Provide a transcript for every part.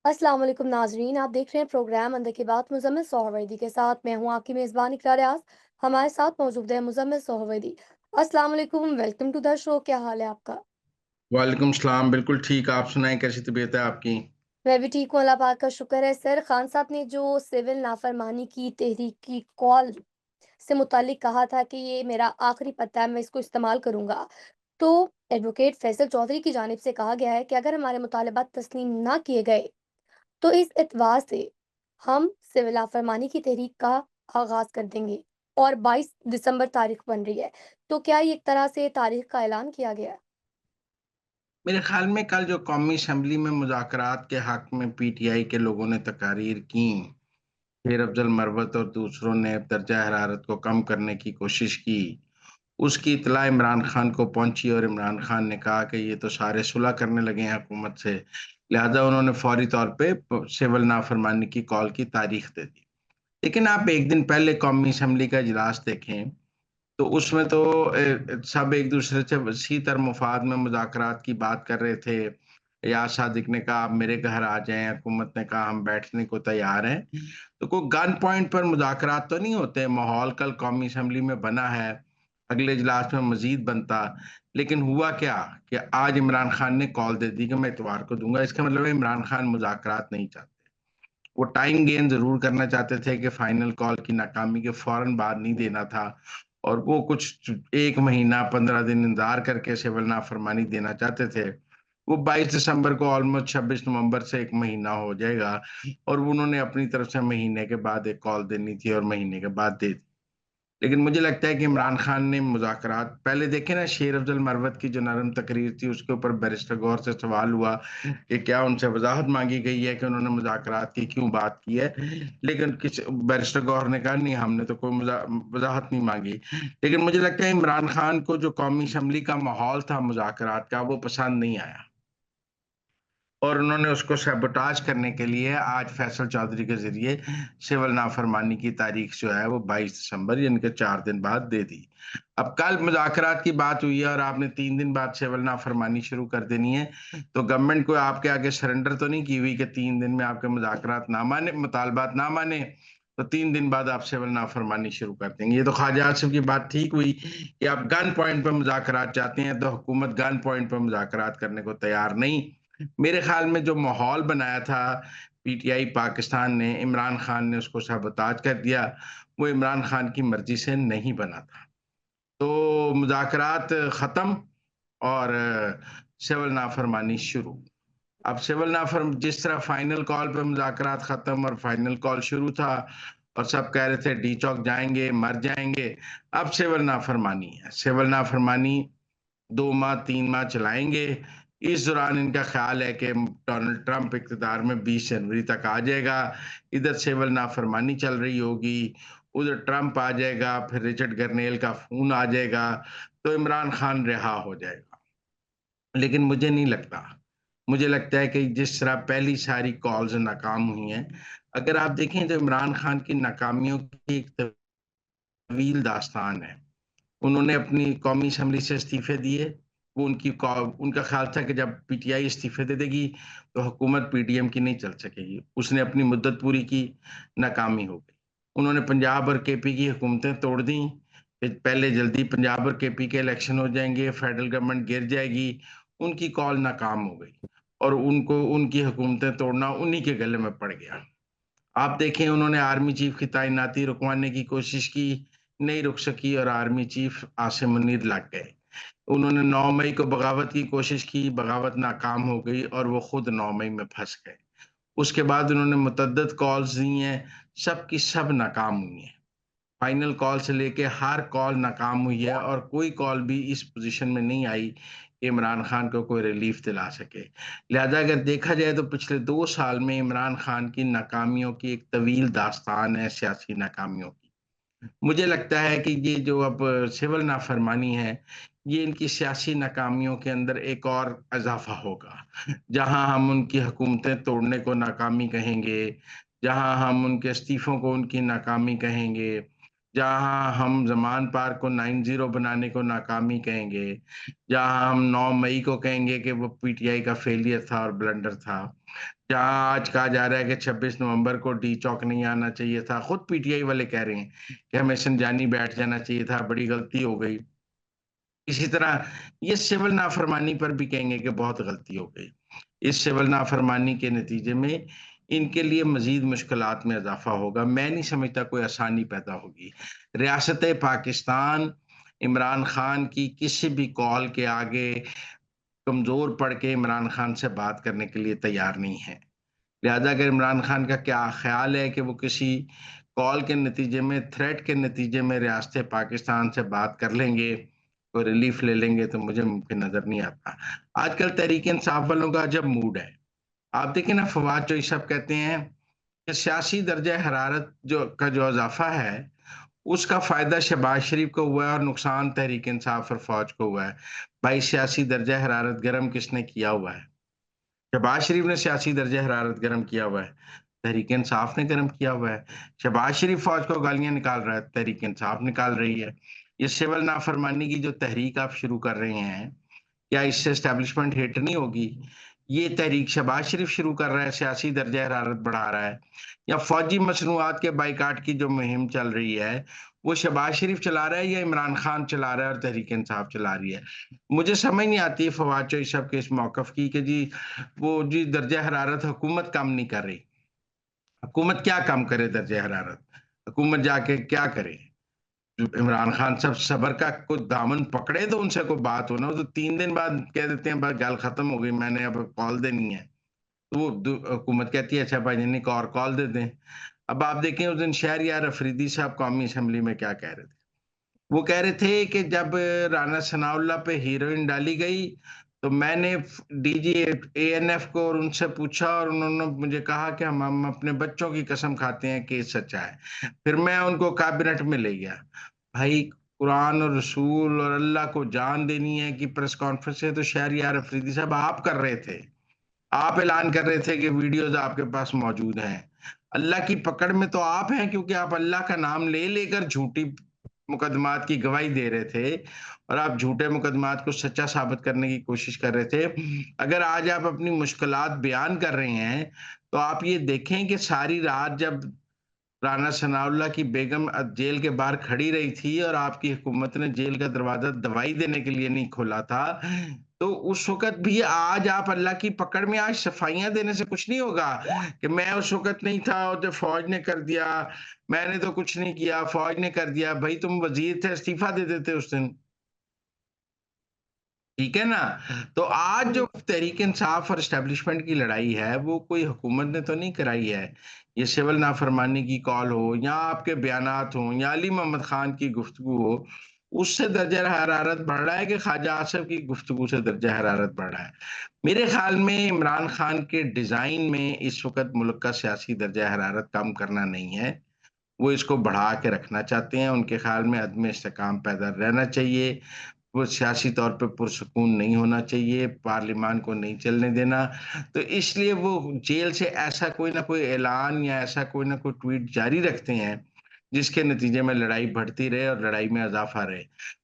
अस्सलाम वालेकुम नाजरीन, आप देख रहे हैं प्रोग्राम अंदर की बात मुज़म्मिल सोहरवर्दी के साथ। मैं हूं आपकी मेज़बान इकरार रियाज। हमारे साथ मौजूद है मुज़म्मिल सोहरवर्दी। अस्सलाम वालेकुम, वेलकम टू द शो। क्या हाल है आपका? वालेकुम सलाम। बिल्कुल ठीक। आप सुनाएं, कैसी तबीयत है आपकी? मैं भी ठीक हूँ, अल्लाह पाक का शुक्र है। सर, खान साहब ने जो सिविल नाफरमानी की तहरीक की कॉल से मुतालिक कहा था कि ये मेरा आखिरी पत्ता है, मैं इसको इस्तेमाल करूंगा। तो एडवोकेट फैसल चौधरी की जानिब से कहा गया है कि अगर हमारे मुतालबात तस्लीम ना किए गए तो इस एतबार से हम सिविल नाफरमानी की तहरीक का आगाज कर देंगे। और 22 दिसंबर तारीख बन रही है, तो क्या ये एक तरह से तारीख का ऐलान किया गया है? मेरे ख्याल में कल जो कौमी असम्बली में मुज़ाकरात के हक में पीटीआई के लोगों ने तकारीर की, शेर अफजल मरवत और दूसरों ने दर्जा हरारत को कम करने की कोशिश की, उसकी इत्तला इमरान खान को पहुंची और इमरान खान ने कहा कि ये तो सारे सुलह करने लगे हैं हुकूमत से। लिहाजा उन्होंने फौरी तौर पे सिविल नाफरमानी की कॉल की तारीख दे दी। लेकिन आप एक दिन पहले कौमी असम्बली का इजलास देखें, तो उसमें तो सब एक-दूसरे से वसीअतर मुफ़ाहद में मुज़ाकरात की बात कर रहे थे। याद सादिक ने कहा, "आप मेरे घर आ जाएँ," हुकूमत ने कहा, "हम बैठने को तैयार हैं।" तो कोई गन पॉइंट पर मुज़ाकरात तो नहीं होते। माहौल कल कौमी असेंबली में बना है, अगले इजलास में मज़ीद बनता। लेकिन हुआ क्या कि आज इमरान खान ने कॉल दे दी कि मैं इतवार को दूँगा। इसका मतलब है इमरान खान मुज़ाकरात नहीं चाहते। वो टाइम गेन ज़रूर करना चाहते थे कि फाइनल कॉल की नाकामी के फ़ौरन बाद नहीं देना था और वो कुछ 1 महीना 15 दिन इंतज़ार करके सिविल नाफ़रमानी देना चाहते थे। वो 22 दिसंबर को ऑलमोस्ट 26 नवंबर से 1 महीना हो जाएगा और उन्होंने अपनी तरफ से महीने के बाद एक कॉल देनी थी और महीने के बाद दे दी। लेकिन मुझे लगता है कि इमरान खान ने मुज़ाकरात पहले देखे ना, शेर अफ़ज़ल मरवत की जो नरम तकरीर थी, उसके ऊपर बैरिस्टर गौहर से सवाल हुआ कि क्या उनसे वज़ाहत माँगी गई है कि उन्होंने मुज़ाकरात की क्यों बात की है? लेकिन बैरिस्टर गौहर ने कहा नहीं, हमने तो कोई वज़ाहत नहीं माँगी। लेकिन मुझे लगता है इमरान खान को जो कौमी असम्बली का माहौल था मुज़ाकरात का, वो पसंद नहीं आया। और उन्होंने उसको सैबोटाज करने के लिए आज फैसल चौधरी के ज़रिए सिविल नाफ़रमानी की तारीख जो है वो 22 दिसंबर यानी कि 4 दिन बाद दे दी। अब कल मुज़ाकरात की बात हुई है और आपने 3 दिन बाद सिविल नाफ़रमानी शुरू कर देनी है, तो गवर्नमेंट कोई आपके आगे सरेंडर तो नहीं की हुई कि 3 दिन में आपके मुज़ाकरात ना माने, मुतालबात ना माने, तो 3 दिन बाद आप सिविल नाफ़रमानी शुरू कर देंगे। ये तो ख्वाजा आसिफ की बात ठीक हुई कि आप गन पॉइंट पे मुज़ाकरात चाहते हैं, तो हुकूमत गन पॉइंट पे मुज़ाकरात करने को तैयार नहीं। मेरे ख़्याल में जो माहौल बनाया था पीटीआई पाकिस्तान ने, इमरान खान ने उसको साबोताज कर दिया, वो इमरान खान की मर्ज़ी से नहीं बना था। तो मुज़ाकरात ख़त्म और सिविल नाफ़रमानी शुरू। अब सिविल नाफ़रम जिस तरह फाइनल कॉल पे मुज़ाकरात ख़त्म और फाइनल कॉल शुरू था और सब कह रहे थे डी चौक जाएँगे, मर जाएँगे, अब सिविल नाफ़रमानी है। सिविल नाफ़रमानी 2 माह, 3 माह चलाएँगे। इस दौरान इनका ख़्याल है कि डोनाल्ड ट्रंप इक़्तिदार में 20 जनवरी तक आ जाएगा। इधर सिविल नाफ़रमानी चल रही होगी, उधर ट्रंप आ जाएगा, फिर रिचर्ड गर्नेल का फ़ोन आ जाएगा, तो इमरान खान रिहा हो जाएगा। लेकिन मुझे नहीं लगता। मुझे लगता है कि जिस तरह पहली सारी कॉल्स नाकाम हुई हैं, अगर आप देखें तो इमरान खान की नाकामियों की एक तवील दास्तान है। उन्होंने अपनी कौमी असेंबली से इस्तीफ़े दिए, वो उनका ख़्याल था कि जब पीटीआई इस्तीफ़े दे देगी, तो हुकूमत पीडीएम की नहीं चल सकेगी। उसने अपनी मुद्दत पूरी की, नाकामी हो गई। उन्होंने पंजाब और केपी की हुकूमतें तोड़ दी, कि पहले जल्दी पंजाब और केपी के इलेक्शन हो जाएँगे, फेडरल गवर्नमेंट गिर जाएगी, उनकी कॉल नाकाम हो गई और उनको उनकी हुकूमतें तोड़ना उन्हीं के गले में पड़ गया। आप देखें उन्होंने आर्मी चीफ की तैनाती रुकवाने की कोशिश की, नहीं रुक सकी और आर्मी चीफ आसिम मुनीर लग गए। उन्होंने 9 मई को बगावत की कोशिश की, बगावत नाकाम हो गई और वो खुद 9 मई में फँस गए। उसके बाद उन्होंने मुतअद्दिद कॉल्स दी हैं, सब की सब नाकाम हुई हैं। फाइनल कॉल से लेके हर कॉल नाकाम हुई है और कोई कॉल भी इस पोज़ीशन में नहीं आई कि इमरान खान को कोई रिलीफ़ दिला सके। लिहाज़ा अगर देखा जाए तो पिछले 2 साल में इमरान खान की नाकामियों की एक तवील दास्तान है, सियासी नाकामियों की। मुझे लगता है कि ये जो अब सिविल नाफ़रमानी है, ये इनकी सियासी नाकामियों के अंदर एक और इज़ाफ़ा होगा। जहाँ हम उनकी हुकूमतें तोड़ने को नाकामी कहेंगे, जहाँ हम उनके इस्तीफ़ों को उनकी नाकामी कहेंगे, जहाँ हम ज़मान पार्क को 9-0 बनाने को नाकामी कहेंगे, जहाँ हम 9 मई को कहेंगे कि वो पीटीआई का फेलियर था और ब्लंडर था। जहाँ आज कहा जा रहा है कि 26 नवंबर को डी चौक नहीं आना चाहिए था। खुद पीटीआई वाले कह रहे हैं कि हमें संजानी बैठ जाना चाहिए था, बड़ी गलती हो गई। इसी तरह ये सिविल नाफरमानी पर भी कहेंगे कि बहुत गलती हो गई। इस सिविल नाफरमानी के नतीजे में इनके लिए मज़ीद मुश्किलात में इज़ाफ़ा होगा। मैं नहीं समझता कोई आसानी पैदा होगी। रियासत-ए-पाकिस्तान इमरान खान की किसी भी कॉल के आगे कमज़ोर पड़ के इमरान खान से बात करने के लिए तैयार नहीं है। लिहाज़ा अगर इमरान खान का क्या ख़्याल है कि वो किसी कॉल के नतीजे में, थ्रेट के नतीजे में रियासत-ए-पाकिस्तान से बात कर लेंगे, कोई रिलीफ़ ले लेंगे, तो मुझे मुमकिन नज़र नहीं आता। आजकल तहरीक-ए-इंसाफ वालों का अजब मूड है। आप देखिए ना, फवाद चौधरी साहब कहते हैं कि सियासी दर्जा हरारत जो इज़ाफ़ा है, उसका फ़ायदा शहबाज शरीफ को हुआ है और नुकसान तहरीक इंसाफ और फ़ौज को हुआ है। भाई, सियासी दर्जा हरारत गरम किसने किया हुआ है? शहबाज शरीफ ने सियासी दर्जा हरारत गरम किया हुआ है, तहरीक इंसाफ ने गरम किया हुआ है। शहबाज शरीफ फ़ौज को गालियाँ निकाल रहा है, तहरीक इंसाफ निकाल रही है। ये सिविल नाफ़रमानी की जो तहरीक आप शुरू कर रहे हैं, क्या इससे एस्टेब्लिशमेंट हिट नहीं होगी? ये तहरीक शहबाज शरीफ शुरू कर रहा है, सियासी दर्जा-ए-हरारत बढ़ा रहा है, या फ़ौजी मसनूआत के बायकॉट की जो मुहिम चल रही है, वो शहबाज शरीफ चला रहा है या इमरान खान चला रहा है और तहरीक इंसाफ चला रही है? मुझे समझ नहीं आती फवाद चौधरी साहब के इस मौक़िफ़ की कि जी, वो जी दर्जा-ए-हरारत हुकूमत कम नहीं कर रही। हुकूमत क्या कम करे दर्जा-ए-हरारत? हुकूमत जाके क्या करे? इमरान खान साहब सब्र का कोई दामन पकड़े तो उनसे कोई बात हो ना, वो तो 3 दिन बाद कह देते हैं बस गल खत्म हो गई, मैंने अब कॉल देनी है। तो वो हुकूमत कहती है अच्छा भाईजान एक और कॉल दे दें। अब आप देखें उस दिन शहरयार अफरीदी साहब कौमी असेंबली में क्या कह रहे थे। वो कह रहे थे कि जब राना सनाउल्लाह पे हेरोइन डाली गई, तो मैंने डीजी एएनएफ को और उनसे पूछा और उन्होंने मुझे कहा कि हम अपने बच्चों की कसम खाते हैं कि ये सच्चा है। फिर मैं उनको कैबिनेट में ले गया। भाई, कुरान और रसूल और अल्लाह को जान देनी है कि प्रेस कॉन्फ्रेंस है तो शहरयार अफरीदी साहब आप कर रहे थे। आप ऐलान कर रहे थे कि वीडियोज़ आपके पास मौजूद हैं। अल्लाह की पकड़ में तो आप हैं क्योंकि आप अल्लाह का नाम ले लेकर झूठी मुकदमात की गवाही दे रहे थे और आप झूठे मुकदमात को सच्चा साबित करने की कोशिश कर रहे थे। अगर आज आप अपनी मुश्किलात बयान कर रहे हैं, तो आप ये देखें कि सारी रात जब राना सनाउल्लाह की बेगम जेल के बाहर खड़ी रही थी और आपकी हुकूमत ने जेल का दरवाज़ा दवाई देने के लिए नहीं खोला था, तो उस वक़्त भी आज आप अल्लाह की पकड़ में आज सफाइयाँ देने से कुछ नहीं होगा कि मैं उस वक़्त नहीं था और जो फ़ौज ने कर दिया, मैंने तो कुछ नहीं किया, फ़ौज ने कर दिया। भई तुम वज़ीर थे, इस्तीफ़ा दे देते उस दिन। ठीक है ना? तो आज जो हुँ। तहरीक इंसाफ और एस्टेब्लिशमेंट की लड़ाई है, वो कोई हुकूमत ने तो नहीं कराई है। ये सिविल नाफ़रमानी की कॉल हो या आपके बयानात हों या अली मोहम्मद खान की गुफ्तगू हो, उससे दर्जा हरारत बढ़ रहा है कि ख्वाजा आसिफ की गुफ्तगू से दर्जा हरारत बढ़ रहा है। मेरे ख़्याल में इमरान खान के डिज़ाइन में इस वक़्त मुल्क का सियासी दर्जा हरारत कम करना नहीं है। वो इसको बढ़ा के रखना चाहते हैं। उनके ख़्याल में अदम इस्तेकाम पैदा रहना चाहिए। वो सियासी तौर पे पुरसुकून नहीं होना चाहिए, पार्लिमान को नहीं चलने देना। तो इसलिए वो जेल से ऐसा कोई ना कोई ऐलान या ऐसा कोई ना कोई ट्वीट जारी रखते हैं, जिसके नतीजे में लड़ाई बढ़ती रहे और लड़ाई में इज़ाफ़ा रहे।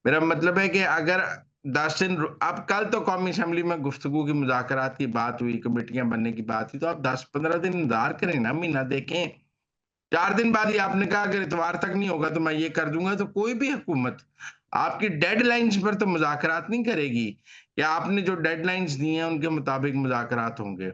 मेरा मतलब है कि अगर 10 दिन अब कल तो कौमी असेंबली में गुफ्तगू की मुज़ाकरात की बात हुई, कमेटियाँ बनने की बात हुई, तो आप 10-15 दिन इंतज़ार करें ना, महीना देखें। 4 दिन बाद ही आपने कहा अगर इतवार तक नहीं होगा तो मैं ये कर दूँगा, तो कोई भी हुकूमत आपकी डेडलाइन्स पर तो मुज़ाकरात नहीं करेगी कि आपने जो डेडलाइन्स दी हैं उनके मुताबिक मुज़ाकरात होंगे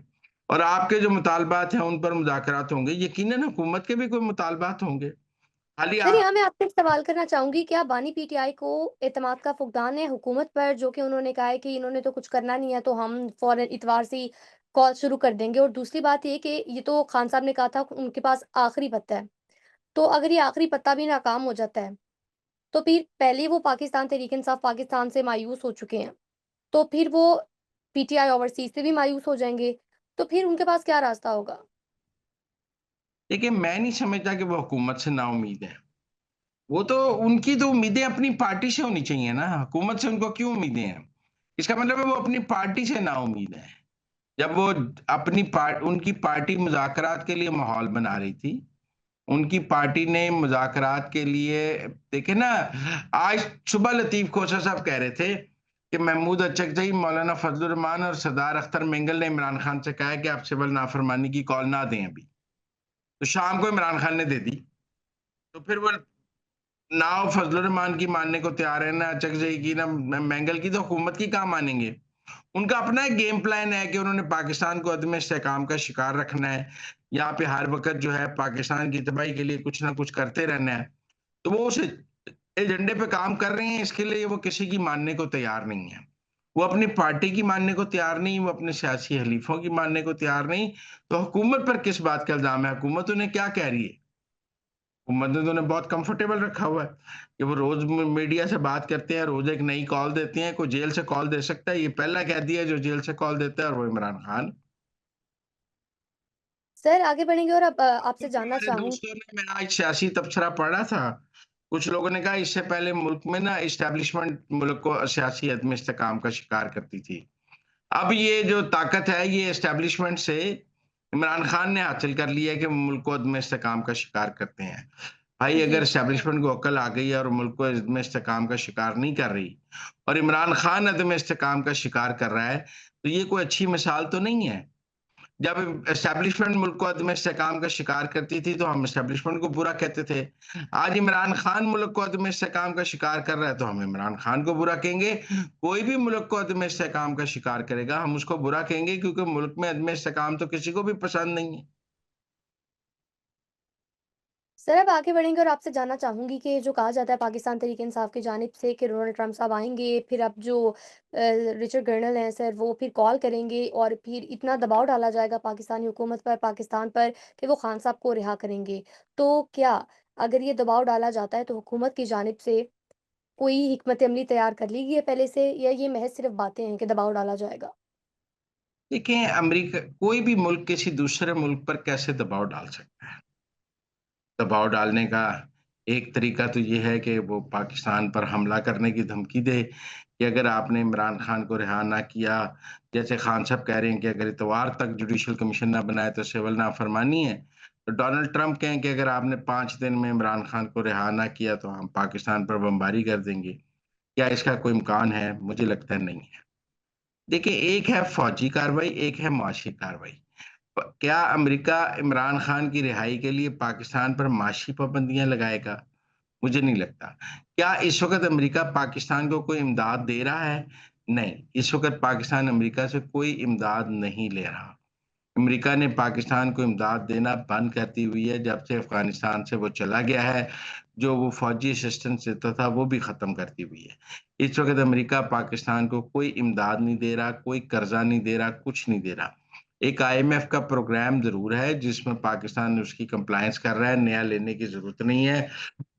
और आपके जो मुतालबात हैं उन पर मुज़ाकरात होंगे। यकीनन हुकूमत के भी कोई मुतालबात होंगे। खाली सर, आप यहाँ मैं आपसे एक सवाल करना चाहूँगी, क्या बानी पीटीआई को एतमाद का फुक़दान है हुकूमत पर, जो कि उन्होंने कहा है कि इन्होंने तो कुछ करना नहीं है, तो हम फ़ौरन इतवार से ही कॉल शुरू कर देंगे? और दूसरी बात ये कि ये तो खान साहब ने कहा था उनके पास आखिरी पत्ता है, तो अगर ये आखिरी पत्ता भी नाकाम हो जाता है, तो फिर पहले वो पाकिस्तान तहरीक-ए-इंसाफ पाकिस्तान से मायूस हो चुके हैं, तो फिर वो पीटीआई ओवरसीज़ से भी मायूस हो जाएँगे, तो फिर उनके पास क्या रास्ता होगा? देखिए, मैं नहीं समझता कि वो हुकूमत से नाउम्मीद हैं। वो तो उनकी तो उम्मीदें अपनी पार्टी से होनी चाहिए ना, हुकूमत से उनको क्यों उम्मीदें हैं? इसका मतलब है वो अपनी पार्टी से नाउम्मीद हैं। जब वो उनकी पार्टी मुज़ाकरात के लिए माहौल बना रही थी, उनकी पार्टी ने मुज़ाकरात के लिए देखिए ना, आज सुबह लतीफ़ खोसा साहब कह रहे थे कि महमूद अचकज़ई, मौलाना फजलुर रहमान और सरदार अख्तर मेंगल ने इमरान खान से कहा है कि आप सिविल नाफरमानी की कॉल ना दें अभी। तो शाम को इमरान खान ने दे दी। तो फिर वो ना वो फजलुर रहमान की मानने को तैयार है, ना अचकज़ई की, ना मेंगल की, तो हुकूमत की कहाँ मानेंगे? उनका अपना एक गेम प्लान है कि उन्होंने पाकिस्तान को अदम इस्तेहकाम का शिकार रखना है। यहाँ पे हर वक़्त जो है पाकिस्तान की तबाही के लिए कुछ ना कुछ करते रहना है। तो वो उस एजेंडे पे काम कर रहे हैं, इसके लिए वो किसी की मानने को तैयार नहीं है। वो अपनी पार्टी की मानने को तैयार नहीं, वो अपने सियासी हलीफों की मानने को तैयार नहीं, तो हुकूमत पर किस बात का इल्ज़ाम है? हुकूमत उन्हें क्या कह रही है? हुकूमत ने तो उन्हें बहुत कंफर्टेबल रखा हुआ है कि वो रोज़ मीडिया से बात करते हैं, रोज़ एक नई कॉल देते हैं, कोई जेल से कॉल दे सकता है, ये पहला कैदी है जो जेल से कॉल देता है और वो इमरान खान। सर आगे बढ़ेंगे और अब आपसे क्योंकि जानना हमारे चाहूँगी। दोस्तों ने, मैं आज सियासी तबसरा पढ़ा था, कुछ लोगों ने कहा इससे पहले मुल्क में ना एस्टेब्लिशमेंट मुल्क को सियासी अदम इस्तेहकाम का शिकार करती थी। अब ये जो ताकत है, ये एस्टेब्लिशमेंट से इमरान खान ने हासिल कर ली है कि मुल्क को अदम इस्तेहकाम का शिकार करते हैं। भाई जी। अगर एस्टेब्लिशमेंट को अक्ल आ गई है और मुल्क को अदम इस्तेहकाम का शिकार नहीं कर रही और इमरान खान अदम इस्तेहकाम का शिकार कर रहा है, तो ये कोई अच्छी मिसाल तो नहीं है। जब एस्टेब्लिशमेंट मुल्क को अदम इस्तेहकाम का शिकार करती थी, तो हम एस्टेब्लिशमेंट को बुरा कहते थे। आज इमरान खान मुल्क को अदम इस्तेहकाम का शिकार कर रहा है, तो हम इमरान खान को बुरा कहेंगे। कोई भी मुल्क को अदम इस्तेहकाम का शिकार करेगा, हम उसको बुरा कहेंगे, क्योंकि मुल्क में अदम इस्तेहकाम तो किसी को भी पसंद नहीं है। सर अब आगे बढ़ेंगे और आपसे जानना चाहूँगी कि जो कहा जाता है पाकिस्तान तहरीक-ए-इंसाफ की जानिब से कि डोनाल्ड ट्रंप साहब आएँगे, फिर अब जो रिचर्ड कर्नल हैं सर, वो फिर कॉल करेंगे और फिर इतना दबाव डाला जाएगा पाकिस्तानी हुकूमत पर, पाकिस्तान पर कि वो खान साहब को रिहा करेंगे। तो क्या अगर ये दबाव डाला जाता है तो हुकूमत की जानिब से कोई हिकमत अमली तैयार कर ली गई है पहले से या ये महज़ सिर्फ़ बातें हैं कि दबाव डाला जाएगा? देखिए, अमेरिका कोई भी मुल्क किसी दूसरे मुल्क पर कैसे दबाव डाल सकता है? दबाव डालने का एक तरीका तो ये है कि वो पाकिस्तान पर हमला करने की धमकी दे कि अगर आपने इमरान खान को रिहा ना किया, जैसे खान साहब कह रहे हैं कि अगर इतवार तक जुडिशल कमीशन ना बनाए तो सिविल नाफरमानी है। तो डोनाल्ड ट्रंप कहें कि अगर आपने 5 दिन में इमरान खान को रिहा ना किया तो हम पाकिस्तान पर बमबारी कर देंगे। क्या इसका कोई इम्कान है? मुझे लगता है नहीं है। देखिए, एक है फौजी कार्रवाई, एक है मुआशी कार्रवाई। क्या अमेरिका इमरान खान की रिहाई के लिए पाकिस्तान पर माशी पाबंदियां लगाएगा? मुझे नहीं लगता। क्या इस वक़्त अमेरिका पाकिस्तान को कोई इमदाद दे रहा है? नहीं, इस वक़्त पाकिस्तान अमेरिका से कोई इमदाद नहीं ले रहा। अमेरिका ने पाकिस्तान को इमदाद देना बंद कर दी हुई है, जब से अफ़गानिस्तान से वो चला गया है, जो वो फ़ौजी असिस्टेंस देता था, वो भी ख़त्म कर दी हुई है। इस वक़्त अमेरिका पाकिस्तान को कोई इमदाद नहीं दे रहा, कोई कर्ज़ा नहीं दे रहा, कुछ नहीं दे रहा। एक आईएमएफ का प्रोग्राम ज़रूर है, जिसमें पाकिस्तान उसकी कंप्लायंस कर रहा है, नया लेने की ज़रूरत नहीं है।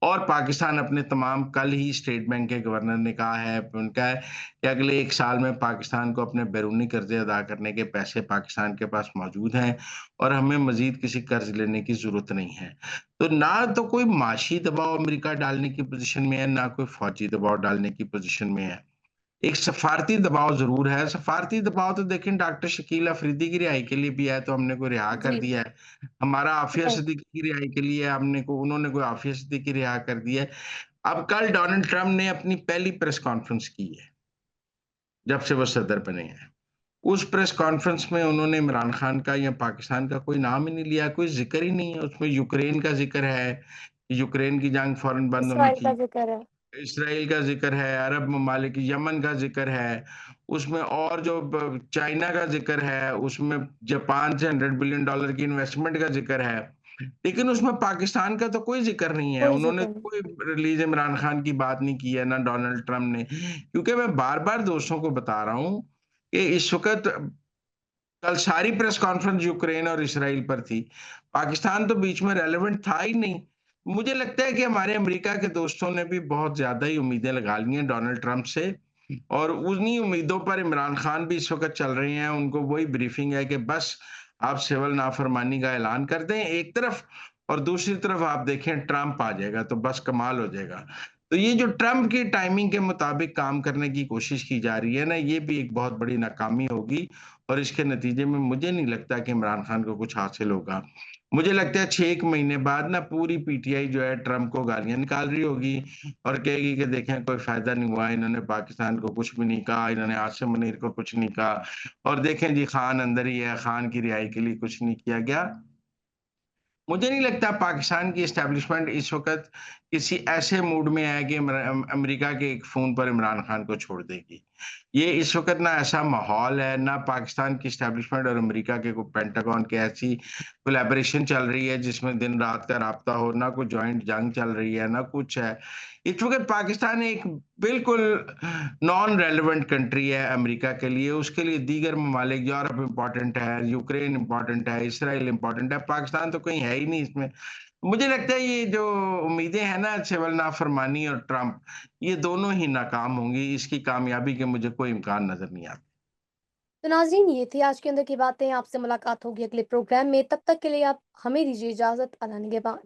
और पाकिस्तान अपने तमाम, कल ही स्टेट बैंक के गवर्नर ने कहा है, उनका है कि अगले 1 साल में पाकिस्तान को अपने बैरूनी कर्ज़े अदा करने के पैसे पाकिस्तान के पास मौजूद हैं और हमें मज़ीद किसी कर्ज़ लेने की ज़रूरत नहीं है। तो ना तो कोई माशी दबाव अमेरिका डालने की पोज़ीशन में है, ना कोई फ़ौजी दबाव डालने की पोज़ीशन में है। एक सफ़ारती दबाव ज़रूर है। सफ़ारती दबाव तो देखें, डॉक्टर शकील अफरीदी की रिहाई के लिए भी है, तो हमने कोई रिहा कर जी, दिया है। हमारा आफ़िया राइट। सिद्दीकी की रिहाई के लिए हमने को उन्होंने कोई आफ़िया सिद्दीकी रिहा कर दिया है। अब कल डोनाल्ड ट्रम्प ने अपनी पहली प्रेस कॉन्फ्रेंस की है, जब से वो सदर बने हैं। उस प्रेस कॉन्फ्रेंस में उन्होंने इमरान खान का या पाकिस्तान का कोई नाम ही नहीं लिया, कोई ज़िक्र ही नहीं है। उसमें यूक्रेन का ज़िक्र है, यूक्रेन की जंग फ़ौरन बंद होने इसराइल का की। ज़िक्र है। इसराइल का ज़िक्र है, अरब ममालिक यमन का ज़िक्र है, उसमें और जो ब चाइना का ज़िक्र है, उसमें जापान से $100 बिलियन की इन्वेस्टमेंट का ज़िक्र है। लेकिन उसमें पाकिस्तान का तो कोई ज़िक्र नहीं है। कोई उन्होंने ज़िक्र नहीं। कोई रिलीज़ इमरान खान की बात नहीं की है, ना डोनाल्ड ट्रम्प ने। क्योंकि मैं बार-बार दोस्तों को बता रहा हूँ कि इस वक़्त कल सारी प्रेस कॉन्फ्रेंस यूक्रेन और इसराइल पर थी। पाकिस्तान तो बीच में रेलेवेंट था ही नहीं। मुझे लगता है कि हमारे अमेरिका के दोस्तों ने भी बहुत ज़्यादा ही उम्मीदें लगा ली हैं डोनाल्ड ट्रम्प से और उन्हीं उम्मीदों पर इमरान खान भी इस वक़्त चल रहे हैं। उनको वही ब्रीफिंग है कि बस आप सिविल नाफ़रमानी का ऐलान कर दें एक तरफ और दूसरी तरफ आप देखें ट्रम्प आ जाएगा तो बस कमाल हो जाएगा। तो ये जो ट्रम्प की टाइमिंग के मुताबिक काम करने की कोशिश की जा रही है ना, ये भी एक बहुत बड़ी नाकामी होगी और इसके नतीजे में मुझे नहीं लगता कि इमरान खान को कुछ हासिल होगा। मुझे लगता है 6 एक महीने बाद ना पूरी पीटीआई जो है ट्रम्प को गालियाँ निकाल रही होगी और कहेगी कि देखें कोई फ़ायदा नहीं हुआ, इन्होंने पाकिस्तान को कुछ भी नहीं कहा, इन्होंने आसिम मुनीर को कुछ नहीं कहा और देखें जी खान अंदर ही है, खान की रिहाई के लिए कुछ नहीं किया गया। मुझे नहीं लगता पाकिस्तान की एस्टेब्लिशमेंट इस वक़्त किसी ऐसे मूड में है कि अमेरिका के एक फ़ोन पर इमरान खान को छोड़ देगी। ये इस वक़्त ना ऐसा माहौल है, ना पाकिस्तान की एस्टेब्लिशमेंट और अमेरिका के को पेंटागन की ऐसी कोलैबोरेशन चल रही है जिसमें दिन-रात का राब्ता हो, ना कोई जॉइंट जंग चल रही है, ना कुछ है। इस वक़्त पाकिस्तान एक बिल्कुल नॉन रेलेवेंट कंट्री है अमेरिका के लिए, उसके लिए दीगर ममालिक यूरोप इम्पोर्टेंट है, यूक्रेन इम्पोर्टेंट है, इसराइल इम्पोर्टेंट है, पाकिस्तान तो कहीं है ही नहीं इसमें। मुझे लगता है ये जो उम्मीदें हैं ना सिविल नाफरमानी और ट्रंप, ये दोनों ही नाकाम होंगी, इसकी कामयाबी के मुझे कोई इम्कान नज़र नहीं आता। तो नाज़रीन, ये थी आज के अंदर की बातें। आपसे मुलाकात होगी अगले प्रोग्राम में। तब तक के लिए आप हमें दीजिए इजाज़त। अल्लाह निगहबान।